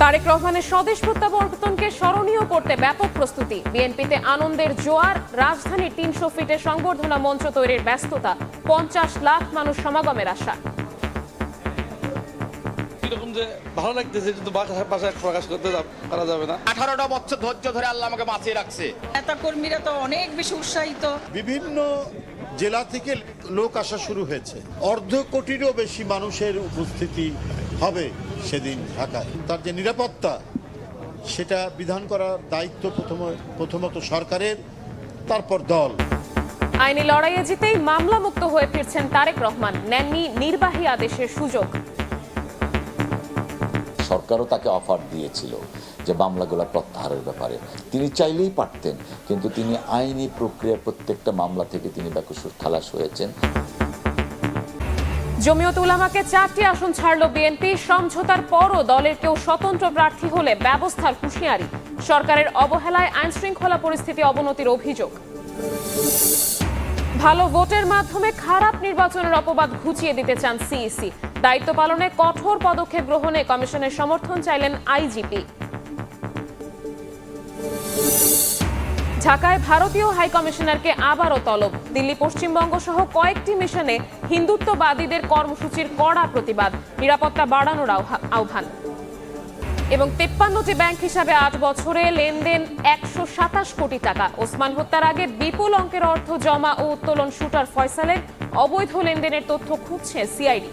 তারেক রহমানের স্বদেশ প্রত্যাবর্তনকে স্মরণীয় করতে ব্যাপক প্রস্তুতি। বিএনপিতে আনন্দের জোয়ার, রাজধানীর ৩০০ ফিটের সংবর্ধনা মঞ্চ তৈরির ব্যস্ততা, ৫০ লাখ মানুষ সমাগমের আশা। ভালো লাগতেছে, কিন্তু ভাষায় প্রকাশ করতে পারা যাবে না। 18টা বছর ধৈর্য ধরে আল্লাহ আমাকে বাঁচিয়ে রাখছে। নেতা কর্মীরা তো অনেক বেশি উৎসাহিত। বিভিন্ন জেলা থেকে লোক আসা শুরু হয়েছে, ১/২ কোটিরও বেশি মানুষের উপস্থিতি হবে সেদিন ঢাকায়। তার যে নিরাপত্তা, সেটা বিধান করার দায়িত্ব প্রথমত সরকারের, তারপর দল। আইনি লড়াইয়ে জিতেই মামলা মুক্ত হয়ে ফিরছেন তারেক রহমান, নেননি নির্বাহী আদেশের সুযোগ। সরকারও তাকে অফার দিয়েছিল যে মামলাগুলো প্রত্যাহারের ব্যাপারে, তিনি চাইলেই পারতেন, কিন্তু তিনি আইনি প্রক্রিয়া প্রত্যেকটা মামলা থেকে তিনি বেকসুর খালাস হয়েছেন। জমিয়ত উলামাকে 4টি আসন ছাড়ল বিএনপি। সমঝোতার পরও দলের কেউ স্বতন্ত্র প্রার্থী হলে ব্যবস্থার হুঁশিয়ারি। সরকারের অবহেলায় আইন শৃঙ্খলা পরিস্থিতি অবনতির অভিযোগ। ভালো ভোটের মাধ্যমে খারাপ নির্বাচনের অপবাদ ঘুচিয়ে দিতে চান সিইসি। দায়িত্ব পালনে কঠোর পদক্ষেপ গ্রহণে কমিশনের সমর্থন চাইলেন আইজিপি। ঢাকায় ভারতীয় হাই কমিশনারকে আবারও তলব। দিল্লি, পশ্চিমবঙ্গ সহ কয়েকটি মিশনে হিন্দুত্ববাদীদের কর্মসূচির কড়া প্রতিবাদ, নিরাপত্তা বাড়ানোর আহ্বান। এবং 53টি ব্যাংক হিসাবে 8 বছরে লেনদেন 127 কোটি টাকা। ওসমান হত্যার আগে বিপুল অঙ্কের অর্থ জমা ও উত্তোলন শুটার ফয়সালের অবৈধ লেনদেনের তথ্য খুঁজছে সিআইডি।